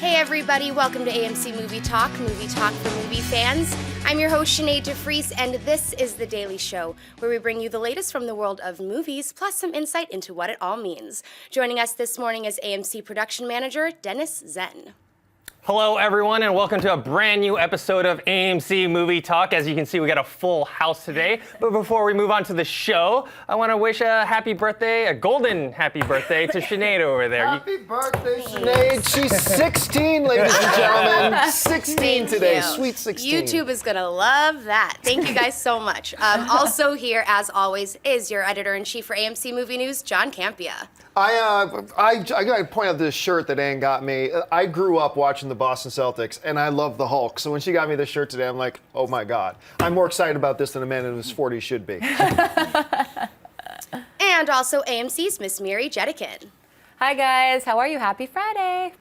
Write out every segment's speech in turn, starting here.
Hey everybody, welcome to AMC Movie Talk for movie fans. I'm your host Sinead DeFries, and this is The Daily Show, where we bring you the latest from the world of movies, plus some insight into what it all means. Joining us this morning is AMC production manager Dennis Zen. Hello, everyone, and welcome to a brand new episode of AMC Movie Talk. As you can see, we got a full house today. But before we move on to the show, I want to wish a golden happy birthday to Sinead over there. Happy birthday, Sinead. She's 16, ladies and gentlemen. 16 today, sweet 16. YouTube is going to love that. Thank you guys so much. Also here, as always, is your editor-in-chief for AMC Movie News, John Campia. I got to point out this shirt that Ann got me. I grew up watching the Boston Celtics, and I love the Hulk. So when she got me this shirt today, I'm like, oh my God. I'm more excited about this than a man in his 40s should be. And also AMC's Miss Miri Jetikin. Hi guys, how are you? Happy Friday.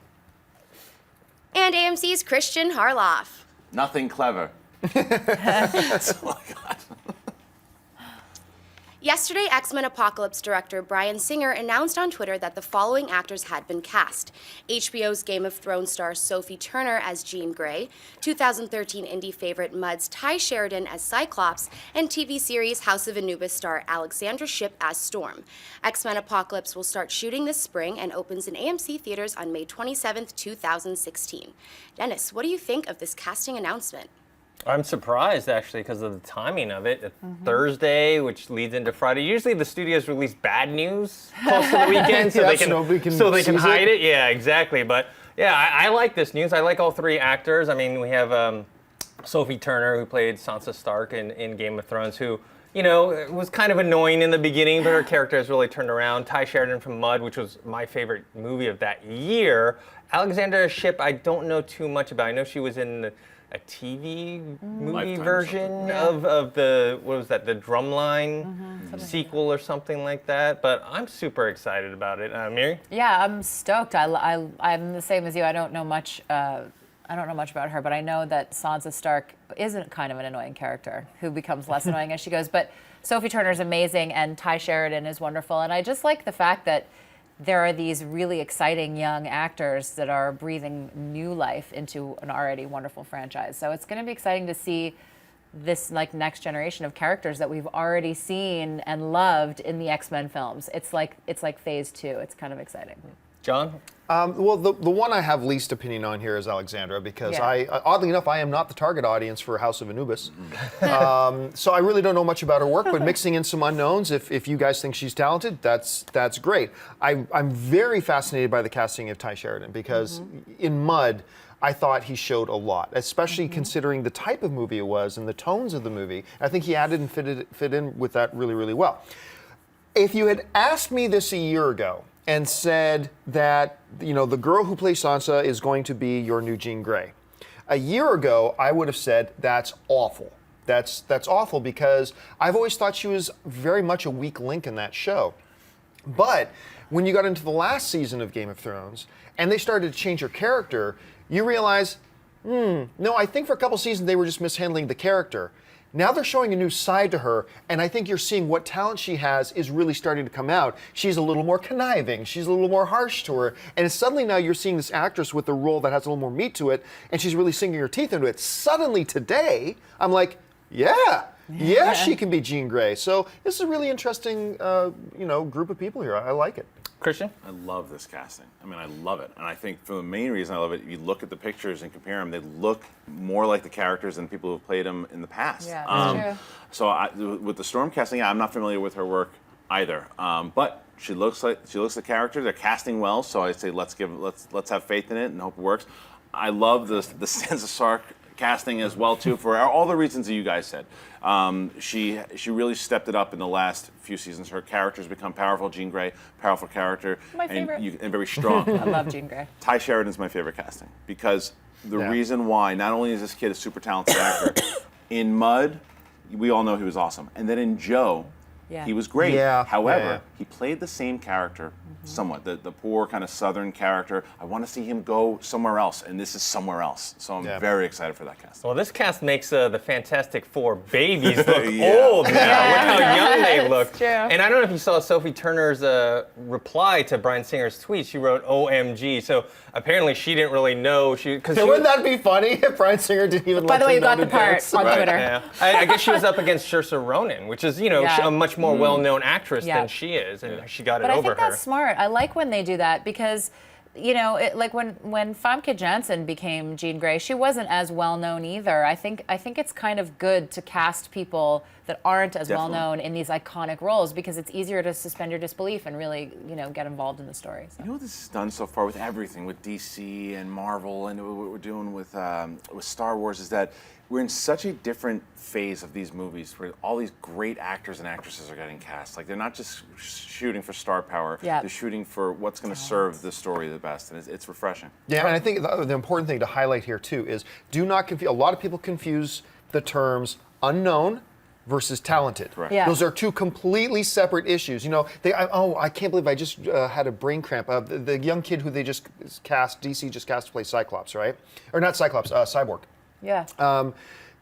And AMC's Christian Harloff. Nothing clever. That's all I got. Yesterday, XMen Apocalypse director Bryan Singer announced on Twitter that the following actors had been cast: HBO's Game of Thrones star Sophie Turner as Jean Grey, 2013 indie favorite Mud's Ty Sheridan as Cyclops, and TV series House of Anubis star Alexandra Shipp as Storm. XMen Apocalypse will start shooting this spring and opens in AMC theaters on May 27, 2016. Dennis, what do you think of this casting announcement? I'm surprised, actually, because of the timing of it. Thursday, which leads into Friday. Usually the studios release bad news close to the weekend so they can hide it. Yeah, exactly. But yeah, I like this news. I like all three actors. I mean, we have Sophie Turner, who played Sansa Stark in Game of Thrones, who, you know, was kind of annoying in the beginning, but her character has really turned around. Ty Sheridan from Mud, which was my favorite movie of that year. Alexandra Shipp, I don't know too much about. I know she was in a TV movie version of the, what was that, the Drumline sequel or something like that. But I'm super excited about it. Miri? Yeah, I'm stoked. I'm the same as you. I don't know much about her, but I know that Sansa Stark isn't kind of an annoying character who becomes less annoying as she goes. But Sophie Turner's amazing, and Ty Sheridan is wonderful. And I just like the fact that there are these really exciting young actors that are breathing new life into an already wonderful franchise. So it's going to be exciting to see this next generation of characters that we've already seen and loved in the X-Men films. It's like phase 2. It's kind of exciting. John? Well, the one I have least opinion on here is Alexandra, because oddly enough, I am not the target audience for House of Anubis. So I really don't know much about her work, but mixing in some unknowns, if you guys think she's talented, that's great. I'm very fascinated by the casting of Ty Sheridan, because in Mud, I thought he showed a lot, especially considering the type of movie it was and the tones of the movie. I think he added and fit in with that really, really well. If you had asked me this a year ago and said that, you know, the girl who plays Sansa is going to be your new Jean Grey, a year ago I would have said that's awful. That's awful, because I've always thought she was very much a weak link in that show. But when you got into the last season of Game of Thrones and they started to change her character, you realize, no, I think for a couple seasons they were just mishandling the character. Now they're showing a new side to her, and I think you're seeing what talent she has is really starting to come out. She's a little more conniving, she's a little more harsh to her, and suddenly now you're seeing this actress with a role that has a little more meat to it, and she's really sinking her teeth into it. Suddenly today, I'm like, yeah, she can be Jean Grey. So this is a really interesting, group of people here. I like it. Christian? I love this casting. I mean, I love it. And I think for the main reason I love it, you look at the pictures and compare them, they look more like the characters than people who have played them in the past. Yeah, that's true. So with the Storm casting, I'm not familiar with her work either. But she looks like the character. They're casting well, so I say let's have faith in it and hope it works. I love the Sansa Stark casting as well too, for all the reasons that you guys said. She really stepped it up in the last few seasons. Her character's become powerful. Jean Grey, powerful character, My favorite. and very strong. I love Jean Grey. Ty Sheridan's my favorite casting, because the reason why, not only is this kid a super talented actor, in Mud, we all know he was awesome, and then in Joe, Yeah. He was great. Yeah, However, yeah. he played the same character somewhat, the poor kind of Southern character. I want to see him go somewhere else, and this is somewhere else. So I'm very excited for that cast. Well, this cast makes the Fantastic Four babies look Yeah. old now. Look how young they look. It's true. And I don't know if you saw Sophie Turner's reply to Bryan Singer's tweet. She wrote OMG. So apparently she didn't really know. Wouldn't that be funny if Bryan Singer didn't even By let the way, them you got know the to part dance? on Twitter. Yeah. I guess she was up against Saoirse Ronan, which is, Yeah. a much more well-known actress Yeah. than she is, and she got But it I over think her. that's smart. I like when they do that because, like when Famke Janssen became Jean Grey, she wasn't as well known either. I think it's kind of good to cast people that aren't as well known in these iconic roles because it's easier to suspend your disbelief and really, get involved in the story. So. You know what this has done so far with everything, with DC and Marvel, and what we're doing with Star Wars, is that we're in such a different phase of these movies where all these great actors and actresses are getting cast. Like, they're not just shooting for star power, they're shooting for what's going to serve the story the best, and it's refreshing. Yeah, and I think the important thing to highlight here too is do not confuse. A lot of people confuse the terms unknown versus talented. Correct. Yeah. Those are two completely separate issues. I can't believe I just had a brain cramp. The young kid who they just cast, DC just cast to play Cyclops, right? Or not Cyclops, Cyborg. Yeah.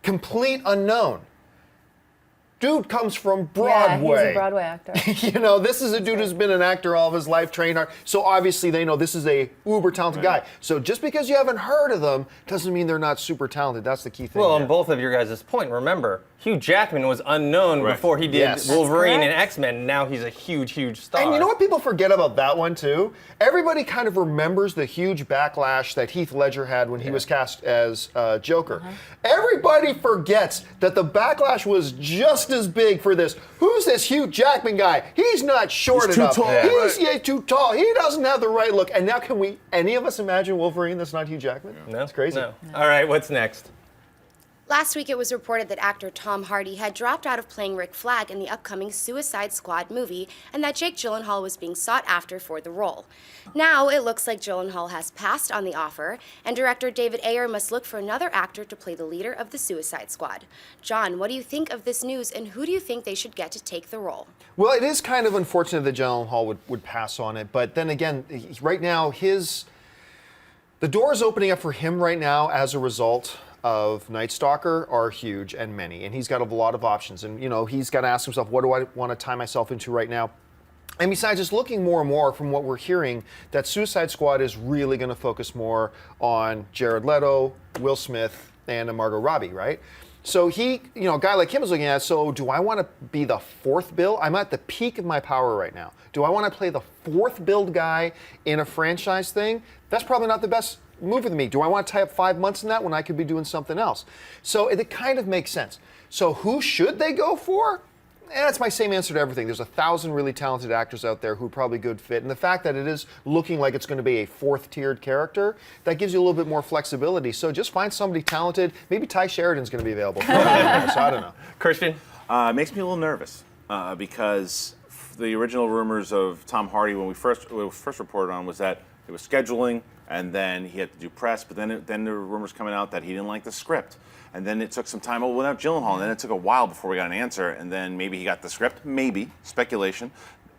Complete unknown. Dude comes from Broadway. Yeah, he's a Broadway actor. This is a dude who's been an actor all of his life, trained hard. So obviously they know this is a uber talented guy. So just because you haven't heard of them doesn't mean they're not super talented. That's the key thing. Well, here. on both of your guys' point, remember, Hugh Jackman was unknown before he did Wolverine and X-Men. Now he's a huge, huge star. And you know what people forget about that one too? Everybody kind of remembers the huge backlash that Heath Ledger had when he was cast as Joker. Everybody forgets that the backlash was just as big for this. Who's this Hugh Jackman guy? He's not short He's too enough. tall. He's too tall. He doesn't have the right look. And now can any of us imagine Wolverine that's not Hugh Jackman? No, That's crazy. No. All right, what's next? Last week, it was reported that actor Tom Hardy had dropped out of playing Rick Flag in the upcoming Suicide Squad movie, and that Jake Gyllenhaal was being sought after for the role. Now, it looks like Gyllenhaal has passed on the offer, and director David Ayer must look for another actor to play the leader of the Suicide Squad. John, what do you think of this news, and who do you think they should get to take the role? Well, it is kind of unfortunate that Gyllenhaal would pass on it, but then again, right now, the doors opening up for him right now as a result of Night Stalker are huge and many, and he's got a lot of options. And he's got to ask himself, what do I want to tie myself into right now? And besides, just looking more and more from what we're hearing, that Suicide Squad is really going to focus more on Jared Leto, Will Smith, and Margot Robbie, right? So a guy like him is looking at, so do I want to be the fourth bill? I'm at the peak of my power right now. Do I want to play the fourth build guy in a franchise thing? That's probably not the best move with me. Do I want to tie up 5 months in that when I could be doing something else? So it kind of makes sense. So who should they go for? That's my same answer to everything. There's 1,000 really talented actors out there who are probably good fit. And the fact that it is looking like it's going to be a fourth-tiered character, that gives you a little bit more flexibility. So just find somebody talented. Maybe Ty Sheridan's going to be available. So I don't know. Christian? It makes me a little nervous because the original rumors of Tom Hardy when we first reported on was that it was scheduling, and then he had to do press, but then there were rumors coming out that he didn't like the script. And then it took some time without Gyllenhaal, and then it took a while before we got an answer, and then maybe he got the script, maybe, speculation,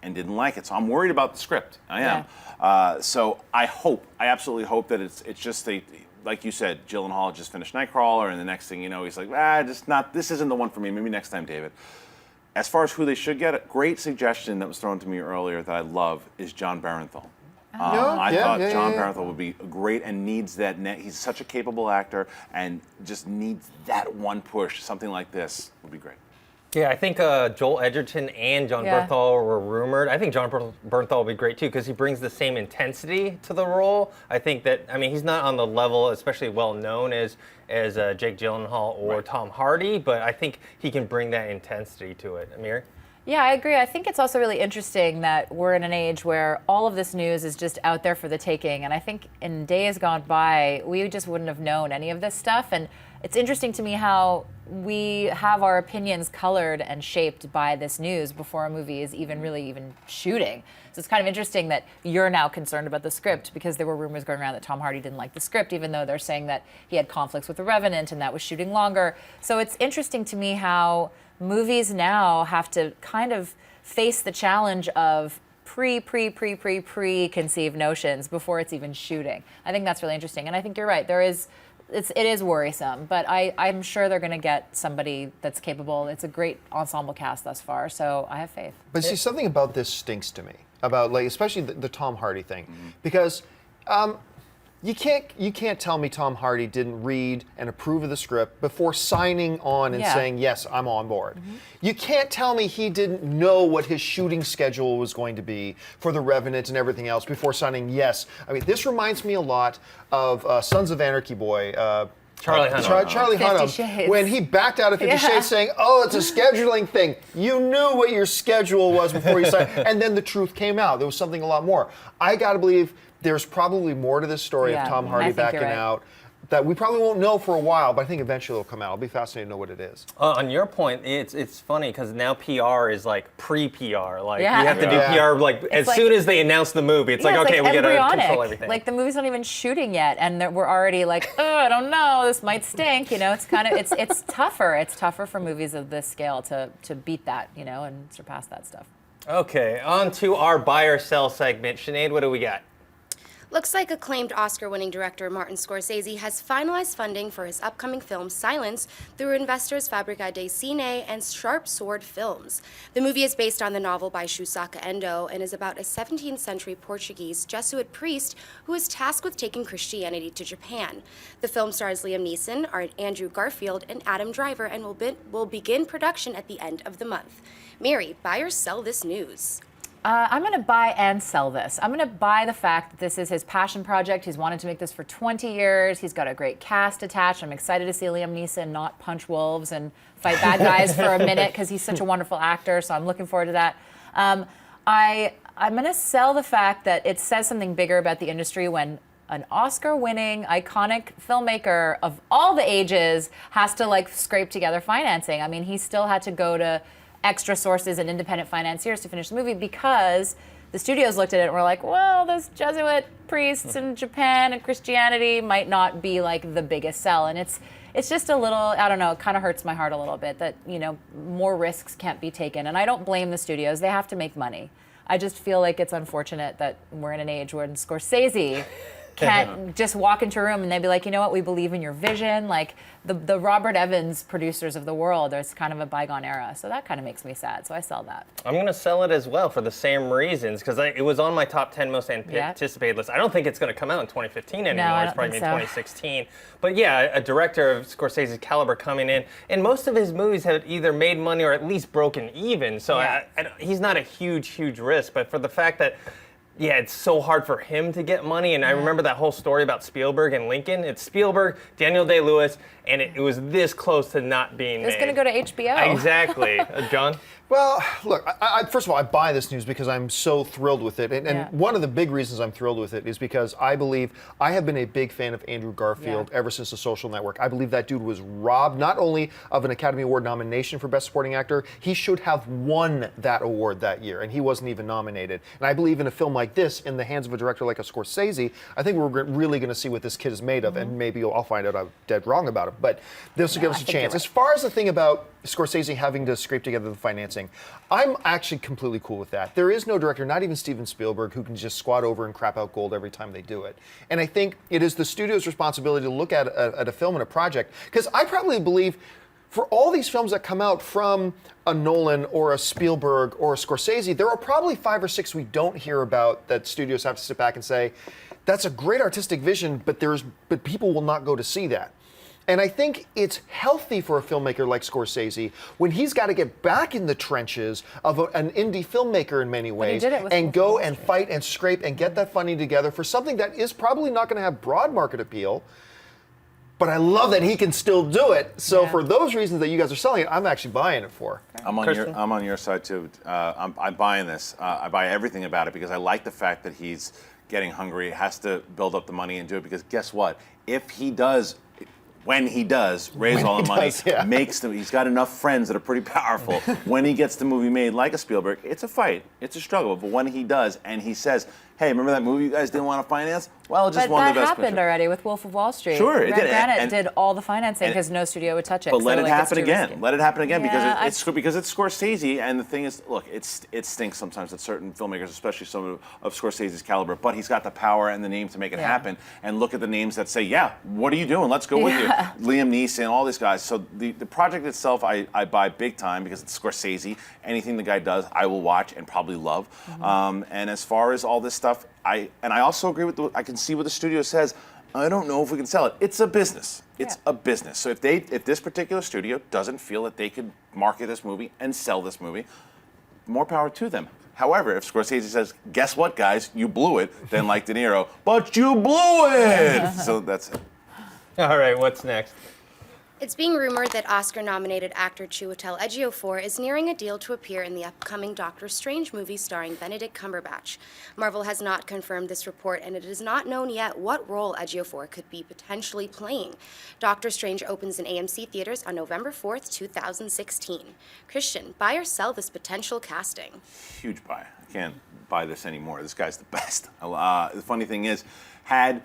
and didn't like it. So I'm worried about the script. I am. So I absolutely hope that it's just like you said, Gyllenhaal just finished Nightcrawler, and the next thing you know, he's like, this isn't the one for me, maybe next time, David. As far as who they should get, a great suggestion that was thrown to me earlier that I love is John Barenthal. I thought John Barenthal would be great and needs that. He's such a capable actor and just needs that one push. Something like this would be great. Yeah, I think Joel Edgerton and John Bernthal were rumored. I think John Bernthal will be great too because he brings the same intensity to the role. I think that, he's not on the level, especially well known as Jake Gyllenhaal or Tom Hardy, but I think he can bring that intensity to it. Amir? Yeah, I agree. I think it's also really interesting that we're in an age where all of this news is just out there for the taking. And I think in days gone by, we just wouldn't have known any of this stuff. And it's interesting to me how we have our opinions colored and shaped by this news before a movie is even shooting. So it's kind of interesting that you're now concerned about the script because there were rumors going around that Tom Hardy didn't like the script, even though they're saying that he had conflicts with The Revenant and that was shooting longer. So it's interesting to me how movies now have to kind of face the challenge of preconceived notions before it's even shooting. I think that's really interesting, and I think you're right. It is worrisome, but I'm sure they're going to get somebody that's capable. It's a great ensemble cast thus far, so I have faith. But see, something about this stinks to me, about like especially the Tom Hardy thing, because you can't tell me Tom Hardy didn't read and approve of the script before signing on and saying, yes, I'm on board. You can't tell me he didn't know what his shooting schedule was going to be for The Revenant and everything else before signing yes. I mean, this reminds me a lot of Sons of Anarchy boy, Charlie Hunnam. Charlie 50 Hunnam, Shades. when he backed out of 50 Shades saying, oh, it's a scheduling thing. You knew what your schedule was before you signed, and then the truth came out. There was something a lot more. I got to believe there's probably more to this story of Tom Hardy backing out that we probably won't know for a while, but I think eventually it'll come out. I'll be fascinated to know what it is. On your point, it's funny because now PR is like pre-PR. Like you have to do PR as soon as they announce the movie. It's like, okay, we gotta control everything. Like the movie's not even shooting yet, and we're already like, oh, I don't know, this might stink. It's kind of it's tougher. It's tougher for movies of this scale to beat that, and surpass that stuff. Okay, on to our buy or sell segment. Sinead, what do we got? Looks like acclaimed Oscar-winning director Martin Scorsese has finalized funding for his upcoming film Silence through investors Fábrica de Cine and Sharp Sword Films. The movie is based on the novel by Shusaku Endo and is about a 17th century Portuguese Jesuit priest who is tasked with taking Christianity to Japan. The film stars Liam Neeson, Andrew Garfield, and Adam Driver and will begin production at the end of the month. Mary, buy or sell this news? I'm going to buy and sell this. I'm going to buy the fact that this is his passion project. He's wanted to make this for 20 years. He's got a great cast attached. I'm excited to see Liam Neeson not punch wolves and fight bad guys for a minute because he's such a wonderful actor, so I'm looking forward to that. I'm going to sell the fact that it says something bigger about the industry when an Oscar-winning, iconic filmmaker of all the ages has to scrape together financing. I mean, he still had to go to extra sources and independent financiers to finish the movie because the studios looked at it and were like, well, those Jesuit priests in Japan and Christianity might not be the biggest sell. And it's just a little, I don't know, it kind of hurts my heart a little bit that, more risks can't be taken. And I don't blame the studios. They have to make money. I just feel like it's unfortunate that we're in an age when Scorsese can't just walk into a room and they'd be like, you know what, we believe in your vision. Like the Robert Evans producers of the world, there's kind of a bygone era. So that kind of makes me sad. So I sell that. I'm going to sell it as well for the same reasons because it was on my top 10 most anticipated list. I don't think it's going to come out in 2015 anymore. No, it's probably in 2016. But yeah, a director of Scorsese's caliber coming in, and most of his movies have either made money or at least broken even. So he's not a huge risk. But for the fact that it's so hard for him to get money. And I remember that whole story about Spielberg and Lincoln. It's Spielberg, Daniel Day-Lewis, and it was this close to not being made. It's going to go to HBO. Exactly. John? Well, look, first of all, I buy this news because I'm so thrilled with it. And one of the big reasons I'm thrilled with it is because I believe I have been a big fan of Andrew Garfield ever since The Social Network. I believe that dude was robbed not only of an Academy Award nomination for Best Supporting Actor, he should have won that award that year, and he wasn't even nominated. And I believe in a film like this, in the hands of a director like a Scorsese, I think we're really going to see what this kid is made of, and maybe I'll find out I'm dead wrong about it. But this will give us a chance. As far as the thing about Scorsese having to scrape together the financing, I'm actually completely cool with that. There is no director, not even Steven Spielberg, who can just squat over and crap out gold every time they do it. And I think it is the studio's responsibility to look at a film and a project, because I probably believe for all these films that come out from a Nolan or a Spielberg or a Scorsese, there are probably 5 or 6 we don't hear about that studios have to sit back and say, that's a great artistic vision, but people will not go to see that. And I think it's healthy for a filmmaker like Scorsese when he's got to get back in the trenches of an indie filmmaker in many ways and go and fight and scrape and get that funding together for something that is probably not going to have broad market appeal. But I love that he can still do it. So for those reasons that you guys are selling it, I'm actually buying it for. I'm on your side too. I'm buying this. I buy everything about it because I like the fact that he's getting hungry, has to build up the money and do it, because guess what? If he does, when he does raise all the money, he's got enough friends that are pretty powerful. When he gets the movie made like a Spielberg, it's a fight, it's a struggle. But when he does, and he says, hey, remember that movie you guys didn't want to finance? Well, it just won the But best that happened picture. already with Wolf of Wall Street. Sure, it did. Granite did all the financing because no studio would touch it. But let it happen it's too again. risky. Let it happen again Yeah, because it's Scorsese, and the thing is, look, it stinks sometimes at certain filmmakers, especially some of Scorsese's caliber. But he's got the power and the name to make it happen. And look at the names that say, "Yeah, what are you doing? Let's go with you." Liam Neeson, all these guys. So the project itself, I buy big time because it's Scorsese. Anything the guy does, I will watch and probably love. And as far as all this stuff, I also agree with I can see what the studio says. I don't know if we can sell it. It's a business. It's a business. So if this particular studio doesn't feel that they could market this movie and sell this movie, more power to them. However, if Scorsese says, "Guess what, guys? You blew it," then like De Niro, "But you blew it." So that's it. All right, what's next? It's being rumored that Oscar-nominated actor Chiwetel Ejiofor is nearing a deal to appear in the upcoming Doctor Strange movie starring Benedict Cumberbatch. Marvel has not confirmed this report, and it is not known yet what role Ejiofor could be potentially playing. Doctor Strange opens in AMC theaters on November 4th, 2016. Christian, buy or sell this potential casting? Huge buy. I can't buy this anymore. This guy's the best. The funny thing is, had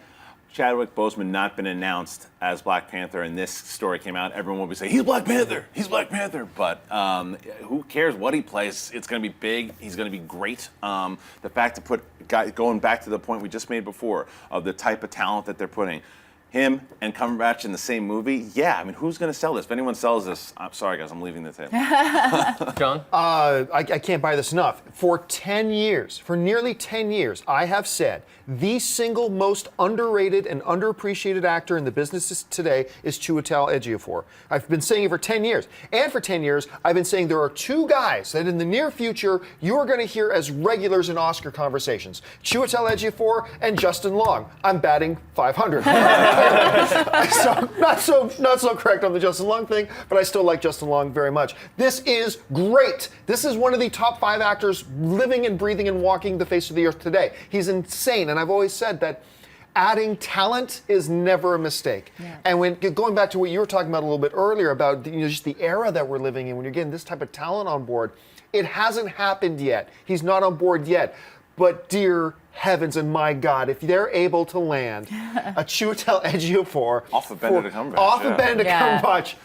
Chadwick Boseman not been announced as Black Panther and this story came out, everyone would be saying, "He's Black Panther! He's Black Panther!" But who cares what he plays? It's going to be big. He's going to be great. The fact to put, going back to the point we just made before of the type of talent that they're putting, him and Cumberbatch in the same movie, yeah, I mean, who's going to sell this? If anyone sells this, I'm sorry, guys, I'm leaving the table. John? I can't buy this enough. For 10 years, for nearly 10 years, I have said the single most underrated and underappreciated actor in the business today is Chiwetel Ejiofor. I've been saying it for 10 years. And for 10 years, I've been saying there are two guys that in the near future you are going to hear as regulars in Oscar conversations. Chiwetel Ejiofor and Justin Long. I'm batting 500. So not so correct on the Justin Long thing, but I still like Justin Long very much. This is great. This is one of the top 5 actors living and breathing and walking the face of the earth today. He's insane, and I've always said that adding talent is never a mistake. Yeah. And when going back to what you were talking about a little bit earlier about just the era that we're living in, when you're getting this type of talent on board, it hasn't happened yet. He's not on board yet. But dear heavens and my God, if they're able to land a Chiwetel Ejiofor Off of Benedict Cumberbatch,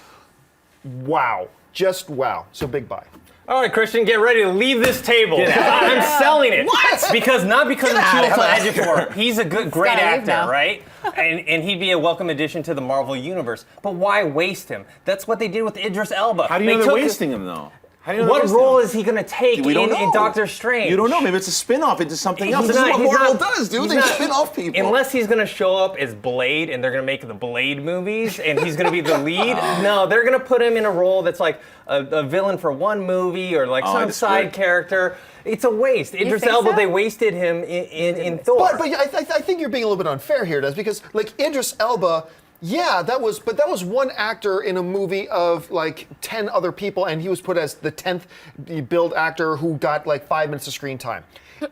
wow, just wow. So big buy. All right, Christian, get ready to leave this table. I'm selling it. What? Not because of Chiwetel Ejiofor. He's a great actor, right? And he'd be a welcome addition to the Marvel universe. But why waste him? That's what they did with Idris Elba. How do you know they're wasting him, though? What role is he going to take in Doctor Strange? You don't know. Maybe it's a spin-off into something else. This is what Marvel does, dude. They spin off people. Unless he's going to show up as Blade and they're going to make the Blade movies and he's going to be the lead. No, they're going to put him in a role that's like a villain for one movie or like some side character. It's a waste. Idris Elba, they wasted him in Thor. But I think you're being a little bit unfair here, Des, because like Idris Elba, yeah, that was one actor in a movie of like 10 other people, and he was put as the 10th billed actor who got like 5 minutes of screen time.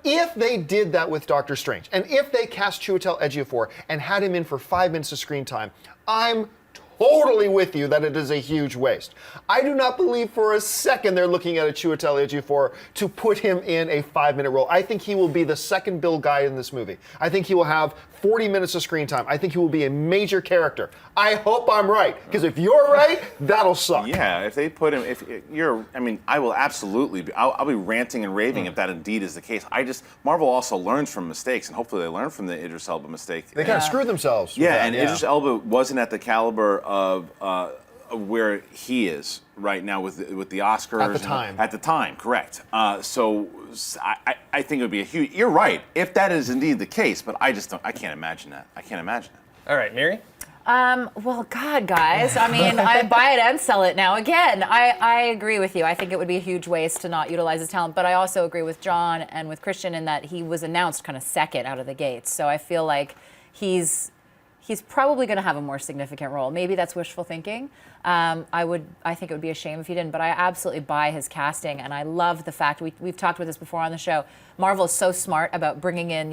If they did that with Doctor Strange, and if they cast Chiwetel Ejiofor and had him in for 5 minutes of screen time, I'm totally with you that it is a huge waste. I do not believe for a second they're looking at a Chiwetel Ejiofor to put him in a 5-minute role. I think he will be the second bill guy in this movie. I think he will have 40 minutes of screen time. I think he will be a major character. I hope I'm right, because if you're right, that'll suck. Yeah, if they put him, I will absolutely be, I'll be ranting and raving if that indeed is the case. Marvel also learns from mistakes, and hopefully they learn from the Idris Elba mistake. They kind of screwed themselves. Idris Elba wasn't at the caliber of where he is right now with the Oscars. At the time. At the time, correct. So I think it would be a huge. You're right, if that is indeed the case, but I can't imagine that. All right, Mary? Well, God, guys. I mean, I buy it and sell it now. Again, I agree with you. I think it would be a huge waste to not utilize his talent. But I also agree with John and with Christian in that he was announced kind of second out of the gates. So I feel like he's probably going to have a more significant role. Maybe that's wishful thinking. I think it would be a shame if he didn't, but I absolutely buy his casting, and I love the fact we've talked about this before on the show. Marvel is so smart about bringing in,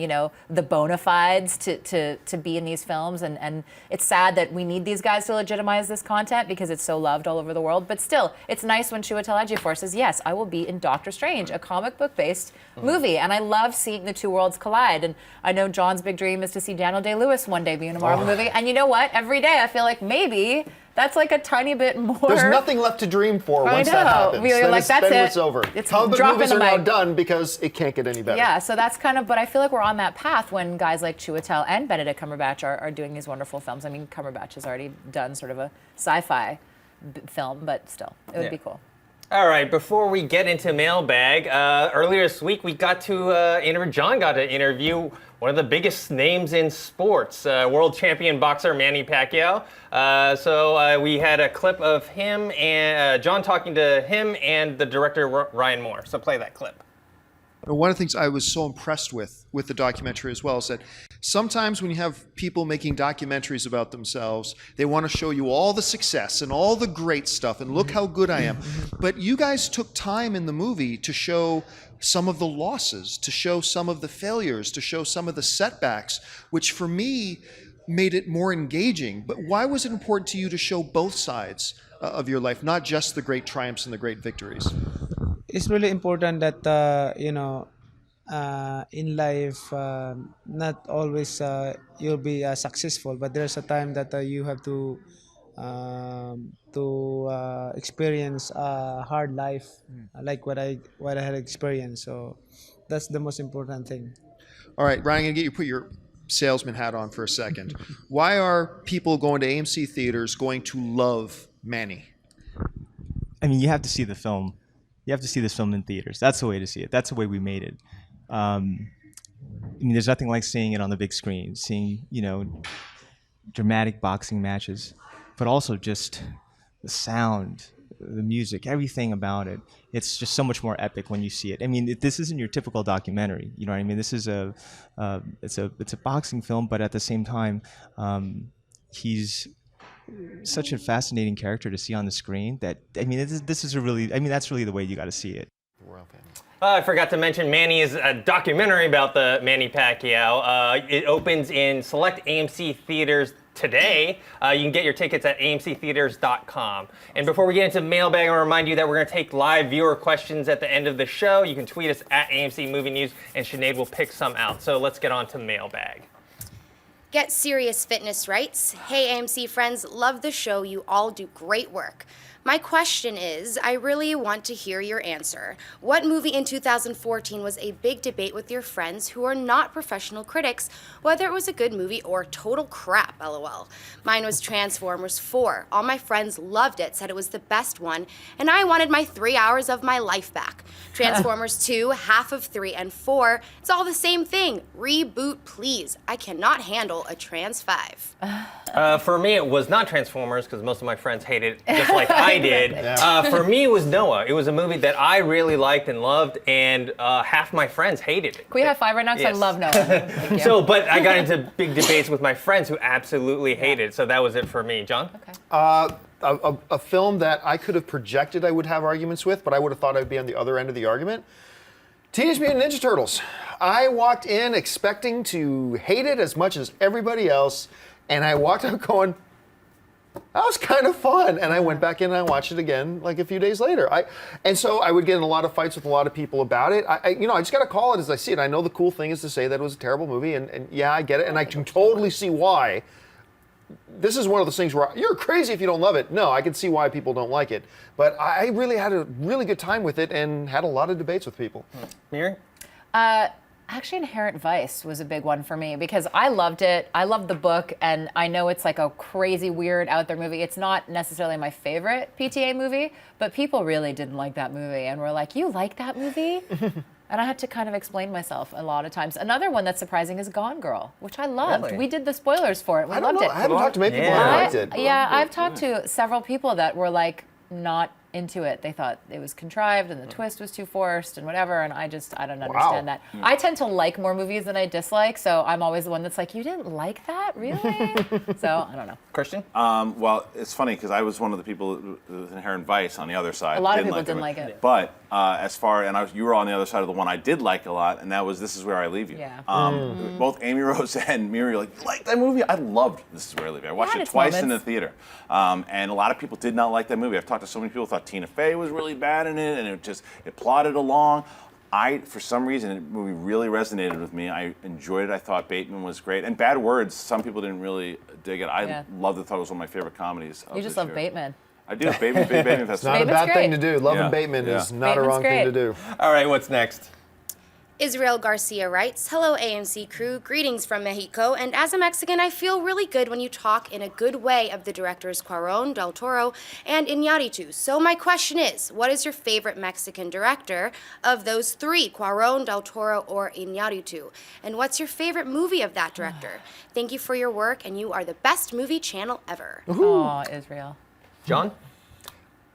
the bona fides to be in these films, and it's sad that we need these guys to legitimize this content because it's so loved all over the world. But still, it's nice when Chiwetel Ejiofor says, yes, I will be in Doctor Strange, a comic book-based movie, and I love seeing the two worlds collide. And I know John's big dream is to see Daniel Day-Lewis one day be in a Marvel movie, and you know what? Every day I feel like maybe that's like a tiny bit more. There's nothing left to dream for once that happens. That's it. It's over. It's comic book movies are the now mic. done because it can't get any better. Yeah, so that's kind of, but I feel like we're on that path when guys like Chiwetel and Benedict Cumberbatch are doing these wonderful films. I mean, Cumberbatch has already done sort of a sci-fi film, but still, it would be cool. All right, before we get into Mailbag, earlier this week John got to interview one of the biggest names in sports, world champion boxer Manny Pacquiao. So we had a clip of him and John talking to him and the director Ryan Moore. So play that clip. One of the things I was so impressed with the documentary as well is that sometimes when you have people making documentaries about themselves, they want to show you all the success and all the great stuff and look how good I am. But you guys took time in the movie to show some of the losses, to show some of the failures, to show some of the setbacks, which for me made it more engaging. But why was it important to you to show both sides of your life, not just the great triumphs and the great victories? It's really important that in life, not always you'll be successful, but there's a time that you have to experience a hard life, like what I had experienced. So that's the most important thing. All right, Ryan, I'm gonna get you to put your salesman hat on for a second. Why are people going to AMC theaters going to love Manny? I mean, you have to see the film. You have to see this film in theaters. That's the way to see it. That's the way we made it. I mean, there's nothing like seeing it on the big screen, seeing, dramatic boxing matches, but also just the sound, the music, everything about it. It's just so much more epic when you see it. I mean, this isn't your typical documentary. You know what I mean? This is it's a boxing film, but at the same time, he's such a fascinating character to see on the screen that, I mean, this is that's really the way you got to see it. I forgot to mention Manny is a documentary about the Manny Pacquiao. It opens in select AMC theaters today. You can get your tickets at amctheaters.com. And before we get into Mailbag, I want to remind you that we're going to take live viewer questions at the end of the show. You can tweet us at AMC Movie News, and Sinead will pick some out. So let's get on to Mailbag. Get Serious Fitness writes, "Hey AMC friends, love the show. You all do great work. My question is, I really want to hear your answer. What movie in 2014 was a big debate with your friends who are not professional critics, whether it was a good movie or total crap, lol? Mine was Transformers 4. All my friends loved it, said it was the best one, and I wanted my 3 hours of my life back. Transformers 2, half of 3 and 4, it's all the same thing. Reboot, please. I cannot handle a Trans 5. For me, it was not Transformers, because most of my friends hated it, just like I did. Yeah. For me, it was Noah. It was a movie that I really liked and loved, and half my friends hated it. Can we high five right now? Because I love Noah. Thank you. So, but I got into big debates with my friends who absolutely hated it, so that was it for me. John? Okay. A film that I could have projected I would have arguments with, but I would have thought I'd be on the other end of the argument. Teenage Mutant Ninja Turtles. I walked in expecting to hate it as much as everybody else, and I walked out going, that was kind of fun. And I went back in and I watched it again like a few days later. And so I would get in a lot of fights with a lot of people about it. I just got to call it as I see it. I know the cool thing is to say that it was a terrible movie, and yeah, I get it. And I can totally see why. This is one of those things where you're crazy if you don't love it. No, I can see why people don't like it. But I really had a really good time with it and had a lot of debates with people. Miri? Actually, Inherent Vice was a big one for me because I loved it. I loved the book, and I know it's like a crazy, weird, out there movie. It's not necessarily my favorite PTA movie, but people really didn't like that movie and were like, "You like that movie?" And I had to kind of explain myself a lot of times. Another one that's surprising is Gone Girl, which I loved. Really? We did the spoilers for it. We loved it. I haven't talked to many people who liked it. Yeah, I've talked to several people that were like not into it. They thought it was contrived and the twist was too forced and whatever, and I don't understand that. I tend to like more movies than I dislike, so I'm always the one that's like, you didn't like that? Really? So, I don't know. Christian? Well, it's funny because I was one of the people with Inherent Vice on the other side. A lot of people didn't like it. But You were on the other side of the one I did like a lot, and that was This Is Where I Leave You. Yeah. Both Amy Rose and Miri were like, you like that movie? I loved This Is Where I Leave You. I watched it its twice in the moments. theater. And a lot of people did not like that movie. I've talked to so many people who thought Tina Fey was really bad in it, and it plodded along. For some reason, the movie really resonated with me. I enjoyed it. I thought Bateman was great. And Bad Words, some people didn't really dig it. I loved it. Thought it was one of my favorite comedies. You just love Bateman. I do. Bateman Festival. It's not a bad thing to do. Loving Bateman is not a wrong thing to do. All right, what's next? Israel Garcia writes, "Hello AMC crew, greetings from Mexico, and as a Mexican, I feel really good when you talk in a good way of the directors Cuarón, Del Toro, and Iñárritu. So my question is, what is your favorite Mexican director of those three, Cuarón, Del Toro, or Iñárritu? And what's your favorite movie of that director? Thank you for your work, and you are the best movie channel ever." Oh, Israel. John?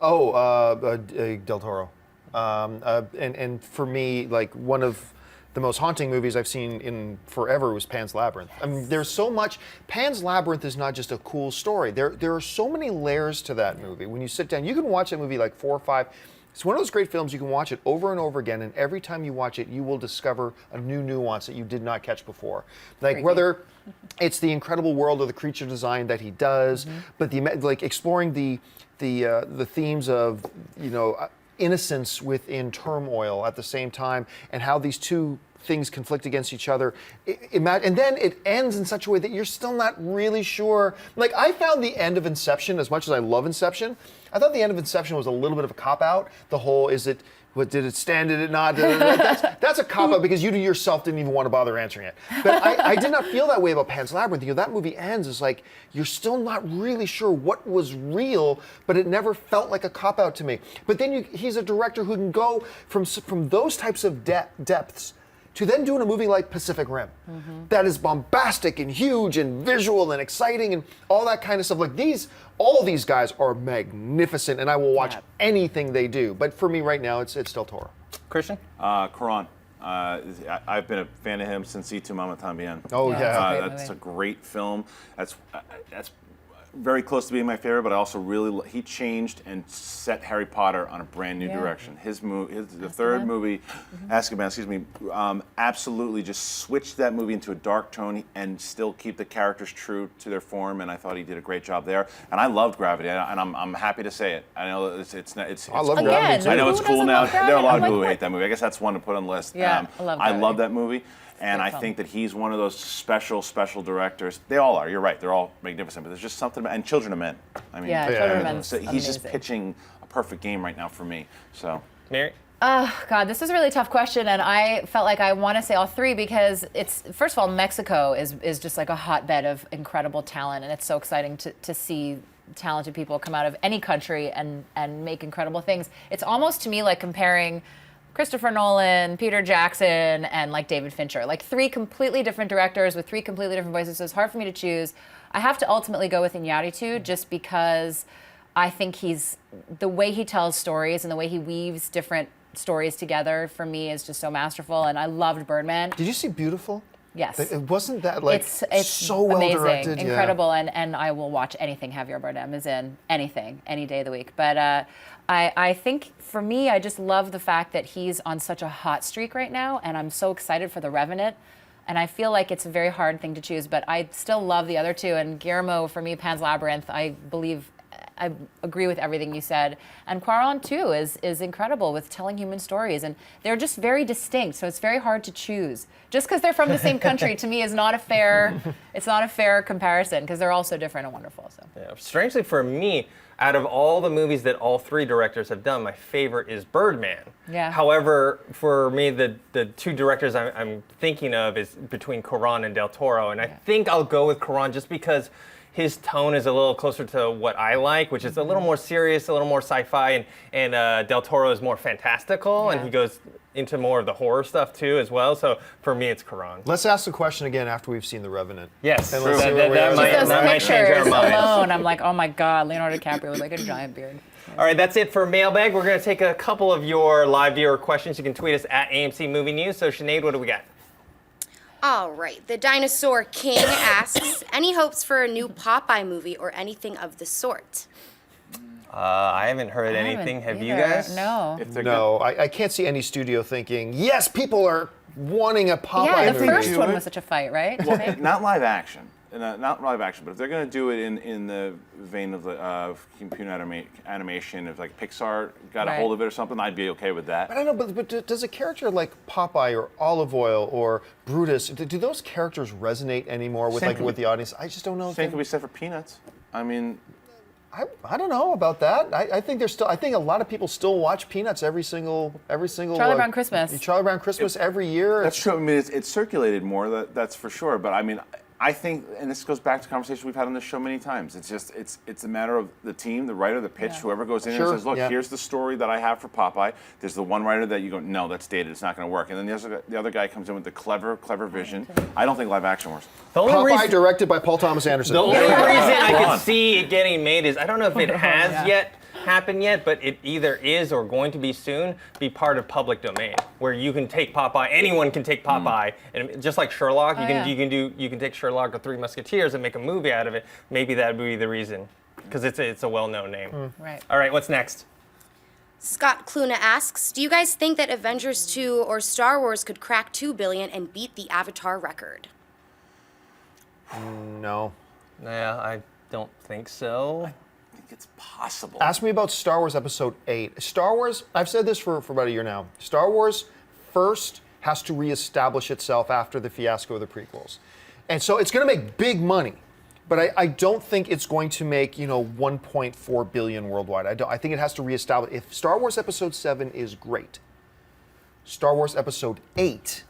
Del Toro. And for me, like one of the most haunting movies I've seen in forever was Pan's Labyrinth. I mean, there's so much. Pan's Labyrinth is not just a cool story. There are so many layers to that movie. When you sit down, you can watch that movie like 4 or 5. It's one of those great films you can watch it over and over again, and every time you watch it, you will discover a new nuance that you did not catch before. Like whether it's the incredible world of the creature design that he does, but exploring the themes of innocence within turmoil at the same time, and how these two things conflict against each other. And then it ends in such a way that you're still not really sure. Like, I found the end of Inception, as much as I love Inception, I thought the end of Inception was a little bit of a cop-out. The whole, did it stand, did it not? That's a cop-out because you yourself didn't even want to bother answering it. But I did not feel that way about Pan's Labyrinth. That movie ends, it's like, you're still not really sure what was real, but it never felt like a cop-out to me. But then he's a director who can go from those types of depths to then doing a movie like Pacific Rim that is bombastic and huge and visual and exciting and all that kind of stuff. Like all these guys are magnificent, and I will watch anything they do. But for me right now, it's Del Toro. Christian? Cuarón. I've been a fan of him since Y Tu Mamá También. Oh yeah, that's a great film. That's very close to being my favorite, but I also he changed and set Harry Potter on a brand new direction. The third movie, Azkaban, absolutely just switched that movie into a dark tone and still keep the characters true to their form. And I thought he did a great job there. And I loved Gravity, and I'm happy to say it. I know it's I love cool. Gravity too. I know it's Who cool doesn't now. love There are a Gravity? lot of I people who like hate that movie. I guess that's one to put on the list. Yeah, I love I love Gravity. that movie. And I think that he's one of those special directors. They all are. You're right. They're all magnificent. But there's just something about, and Children of Men. I mean, Children of Men's so he's just amazing. pitching a perfect game right now for me. So, Mary? Oh, God, this is a really tough question, and I felt like I want to say all three because first of all, Mexico is just like a hotbed of incredible talent, and it's so exciting to see talented people come out of any country and make incredible things. It's almost to me like comparing Christopher Nolan, Peter Jackson, and like David Fincher. Like three completely different directors with three completely different voices. So it's hard for me to choose. I have to ultimately go with Iñárritu just because I think the way he tells stories and the way he weaves different stories together for me is just so masterful. And I loved Birdman. Did you see Beautiful? Yes. It wasn't that like it's so well amazing, directed, incredible, and I will watch anything Javier Bardem is in, anything, any day of the week. But I think for me, I just love the fact that he's on such a hot streak right now, and I'm so excited for The Revenant. And I feel like it's a very hard thing to choose, but I still love the other two. And Guillermo, for me, Pan's Labyrinth, I agree with everything you said. And Cuarón, too, is incredible with telling human stories. And they're just very distinct, so it's very hard to choose. Just because they're from the same country, to me, is not a fair comparison, because they're all so different and wonderful. So. Yeah. Strangely for me, out of all the movies that all three directors have done, my favorite is Birdman. Yeah. However, for me, the two directors I'm thinking of is between Cuarón and Del Toro. And I think I'll go with Cuarón just because his tone is a little closer to what I like, which is a little more serious, a little more sci-fi, and Del Toro is more fantastical, and he goes into more of the horror stuff too as well. So for me, it's Cuarón. Let's ask the question again after we've seen The Revenant. Yes, And true. let's see where we are. Just those that might change our pictures minds. alone, I'm like, oh my God, Leonardo DiCaprio with like a giant beard. All right, that's it for Mailbag. We're going to take a couple of your live viewer questions. You can tweet us at AMC Movie News. So Sinead, what do we got? All right, the Dinosaur King asks, any hopes for a new Popeye movie or anything of the sort? I haven't heard anything. Have you either. guys? No. No, I can't see any studio thinking, yes, people are wanting a Popeye Yeah, the movie. first one was such a fight, right? to Well, make? not live action. Not live action, but if they're going to do it in the vein of the computer animation, if like Pixar got a Right. hold of it or something, I'd be okay with that. I don't know, but does a character like Popeye or Olive Oil or Brutus, do those characters resonate anymore with with the audience? I just don't know. Same could be said for Peanuts. I mean, I don't know about that. I think there's still. I think a lot of people still watch Peanuts every single. Charlie Brown Christmas. Charlie Brown Christmas every year. that's true. I mean, it's circulated more. That's for sure. But I mean, I think, and this goes back to conversation we've had on this show many times. It's just it's a matter of the team, the writer, the pitch, whoever goes in and says, look, here's the story that I have for Popeye. There's the one writer that you go, no, that's dated. It's not going to work. And then the other guy comes in with the clever vision. I don't think live action works. Popeye directed by Paul Thomas Anderson. The only reason I could see it getting made is I don't know if it has yet happened yet, but it either is or going to be soon be part of public domain, where you can take Popeye, anyone can take Popeye, and just like Sherlock, you can take Sherlock or Three Musketeers and make a movie out of it. Maybe that would be the reason, because it's a well-known name. Right. All right, what's next? Scott Kluna asks, do you guys think that Avengers 2 or Star Wars could crack 2 billion and beat the Avatar record? No. Yeah, I don't think so. I think it's possible. Ask me about Star Wars Episode 8. Star Wars, I've said this for about a year now. Star Wars first has to reestablish itself after the fiasco of the prequels. And so it's going to make big money. But I don't think it's going to make, 1.4 billion worldwide. I think it has to reestablish. If Star Wars Episode 7 is great, Star Wars Episode 8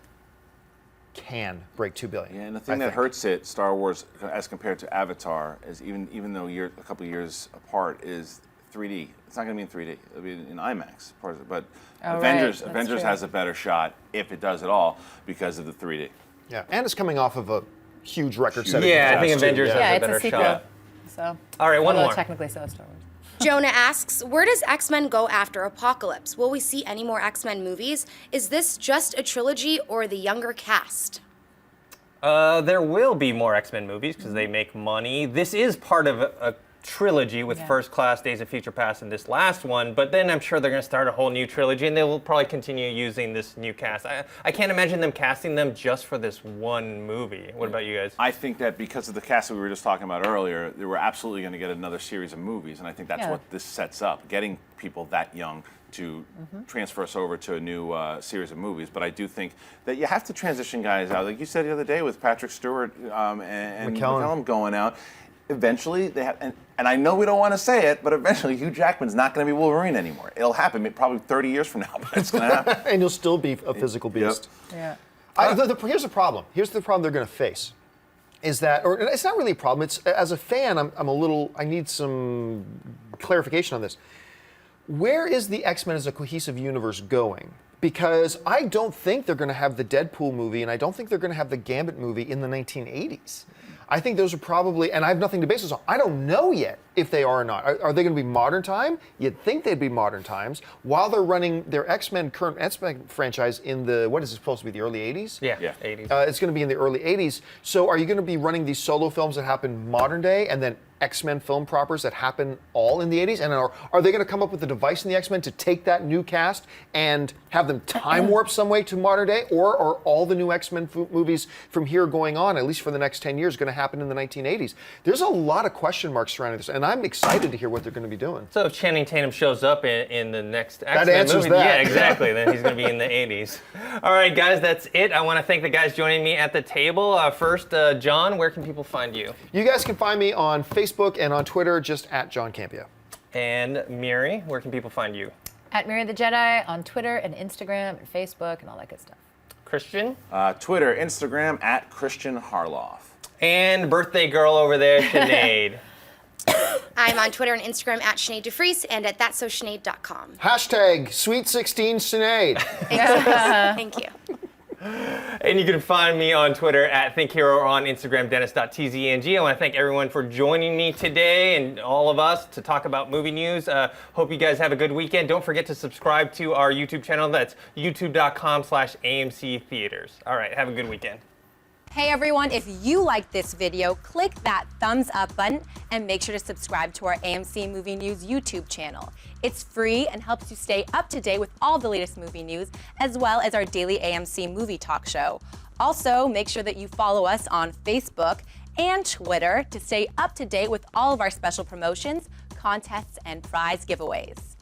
can break 2 billion. Yeah, and the thing that hurts it, Star Wars, as compared to Avatar, is even though a couple years apart, is 3D. It's not going to be in 3D. It'll be in IMAX. But Avengers has a better shot, if it does at all, because of the 3D. Yeah, and it's coming off of a huge record-setting. Yeah, I think Avengers has a it's better a sequel. shot. So. All right, one although more. Technically, so Star Wars. Jonah asks, where does X-Men go after Apocalypse? Will we see any more X-Men movies? Is this just a trilogy or the younger cast? There will be more X-Men movies because they make money. This is part of a trilogy with First Class, Days of Future Past, and this last one. But then I'm sure they're going to start a whole new trilogy, and they will probably continue using this new cast. I can't imagine them casting them just for this one movie. What about you guys? I think that because of the cast that we were just talking about earlier, they were absolutely going to get another series of movies, and I think that's what this sets up, getting people that young to transfer us over to a new series of movies. But I do think that you have to transition guys out. Like you said the other day with Patrick Stewart and McCallum going out. Eventually, they have, and I know we don't want to say it, but eventually Hugh Jackman's not going to be Wolverine anymore. It'll happen probably 30 years from now, but it's going to happen. And you'll still be a physical beast. Yeah. Here's the problem. Here's the problem they're going to face. Is that, or it's not really a problem. It's, as a fan, I need some clarification on this. Where is the X-Men as a cohesive universe going? Because I don't think they're going to have the Deadpool movie, and I don't think they're going to have the Gambit movie in the 1980s. I think those are probably, and I have nothing to base this on. I don't know yet if they are or not. Are they going to be modern time? You'd think they'd be modern times while they're running their current X-Men franchise in the, what is it supposed to be, the early 80s? Yeah. 80s. It's going to be in the early 80s. So are you going to be running these solo films that happen modern day and then X-Men film propers that happen all in the 80s? And are they going to come up with a device in the X-Men to take that new cast and have them time warp some way to modern day? Or are all the new X-Men movies from here going on, at least for the next 10 years, going to happen in the 1980s? There's a lot of question marks surrounding this, and I'm excited to hear what they're going to be doing. So if Channing Tatum shows up in the next X-Men that answers movie, that. yeah, exactly, then he's going to be in the 80s. All right, guys, that's it. I want to thank the guys joining me at the table. First, John, where can people find you? You guys can find me on Facebook and on Twitter, just at John Campia. And Miri, where can people find you? At Miri the Jedi on Twitter and Instagram and Facebook and all that good stuff. Christian? Twitter, Instagram, at Christian Harloff. And birthday girl over there, Sinead. I'm on Twitter and Instagram at Sinead DeFries and at thatsosinead.com. Hashtag Sweet 16 Sinead. Thank you. And you can find me on Twitter at ThinkHero or on Instagram, Dennis.tzeng. I want to thank everyone for joining me today and all of us to talk about movie news. Hope you guys have a good weekend. Don't forget to subscribe to our YouTube channel. That's youtube.com/AMC Theaters. All right, have a good weekend. Hey everyone, if you liked this video, click that thumbs up button and make sure to subscribe to our AMC Movie News YouTube channel. It's free and helps you stay up to date with all the latest movie news, as well as our daily AMC Movie Talk show. Also, make sure that you follow us on Facebook and Twitter to stay up to date with all of our special promotions, contests, and prize giveaways.